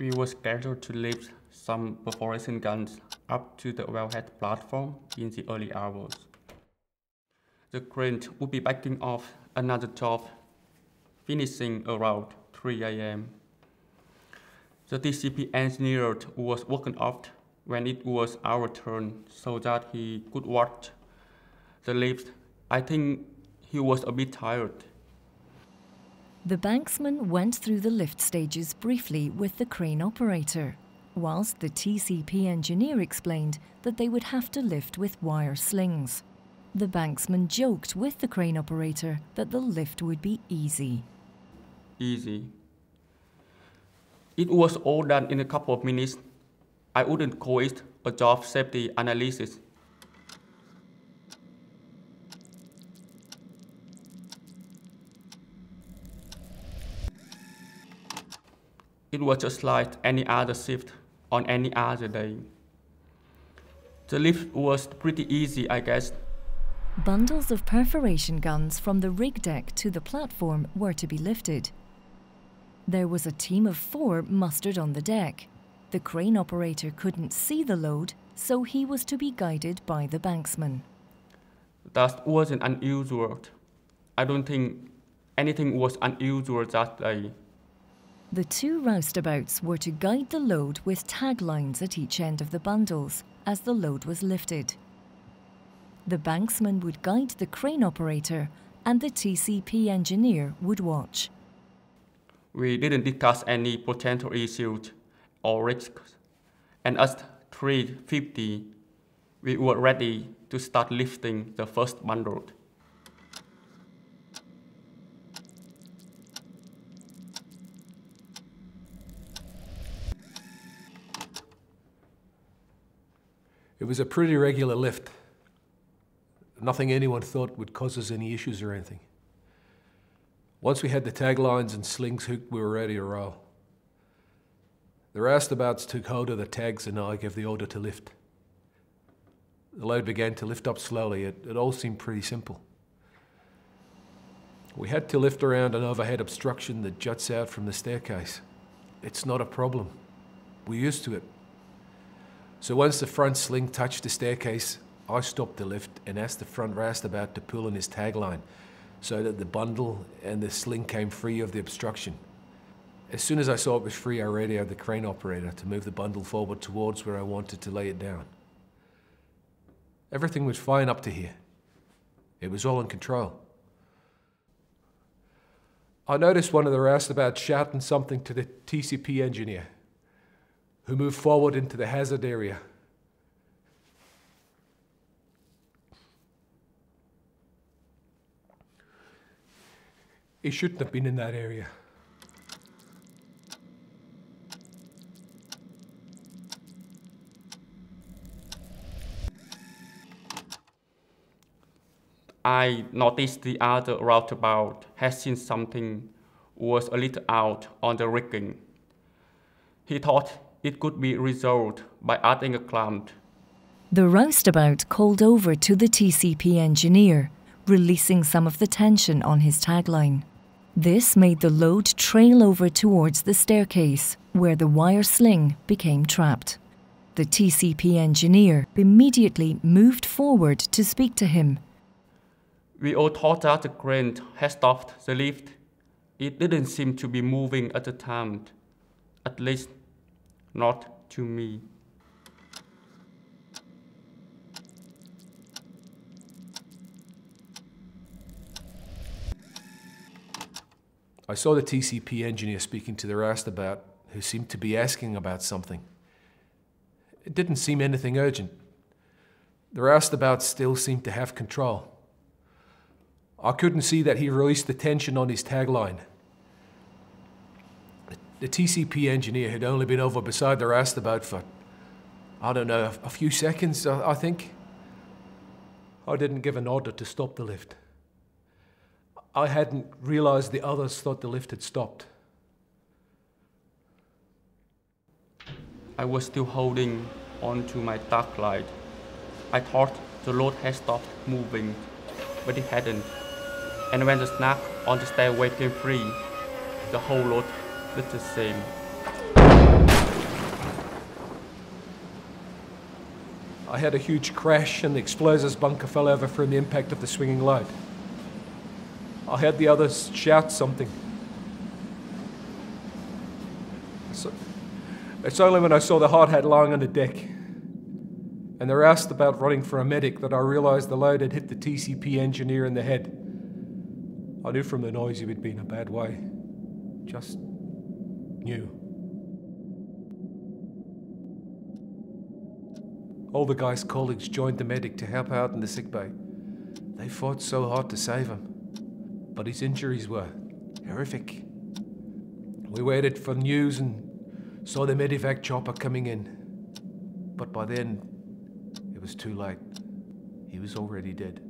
We were scheduled to lift some perforation guns up to the wellhead platform in the early hours. The crane would be backing off another job, finishing around 3 a.m. The TCP engineer was woken up when it was our turn so that he could watch the lift. I think he was a bit tired. The banksman went through the lift stages briefly with the crane operator, whilst the TCP engineer explained that they would have to lift with wire slings. The banksman joked with the crane operator that the lift would be easy. Easy. It was all done in a couple of minutes. I wouldn't call it a job safety analysis. It was just like any other shift on any other day. The lift was pretty easy, I guess. Bundles of perforation guns from the rig deck to the platform were to be lifted. There was a team of 4 mustered on the deck. The crane operator couldn't see the load, so he was to be guided by the banksman. That wasn't unusual. I don't think anything was unusual that day. The 2 roustabouts were to guide the load with taglines at each end of the bundles as the load was lifted. The banksman would guide the crane operator and the TCP engineer would watch. We didn't discuss any potential issues or risks, and at 3:50, we were ready to start lifting the first bundle. It was a pretty regular lift. Nothing anyone thought would cause us any issues or anything. Once we had the taglines and slings hooked, we were ready to roll. The roustabouts took hold of the tags and I gave the order to lift. The load began to lift up slowly. It all seemed pretty simple. We had to lift around an overhead obstruction that juts out from the staircase. It's not a problem. We're used to it. So once the front sling touched the staircase, I stopped the lift and asked the front roustabout to pull in his tagline so that the bundle and the sling came free of the obstruction. As soon as I saw it was free, I radioed the crane operator to move the bundle forward towards where I wanted to lay it down. Everything was fine up to here. It was all in control. I noticed one of the roustabouts shouting something to the TCP engineer, who moved forward into the hazard area. He shouldn't have been in that area. I noticed the other roustabout had seen something was a little out on the rigging. He thought it could be resolved by adding a clamp. The roustabout called over to the TCP engineer, releasing some of the tension on his tagline. This made the load trail over towards the staircase, where the wire sling became trapped. The TCP engineer immediately moved forward to speak to him. We all thought that the crane had stopped the lift. It didn't seem to be moving at the time, at least not to me. I saw the TCP engineer speaking to the roustabout, who seemed to be asking about something. It didn't seem anything urgent. The roustabout still seemed to have control. I couldn't see that he released the tension on his tagline. The TCP engineer had only been over beside the roustabout for, I don't know, a few seconds, I think. I didn't give an order to stop the lift. I hadn't realized the others thought the lift had stopped. I was still holding on to my dark light. I thought the load had stopped moving, but it hadn't. And when the snap on the stairway came free, the whole load did the same. I had a huge crash and the explosives bunker fell over from the impact of the swinging load. I heard the others shout something. So, it's only when I saw the hard hat lying on the deck and they were asked about running for a medic that I realised the load had hit the TCP engineer in the head. I knew from the noise he would be in a bad way. Just knew. All the guy's colleagues joined the medic to help out in the sickbay. They fought so hard to save him, but his injuries were horrific. We waited for news and saw the medevac chopper coming in. But by then, it was too late. He was already dead.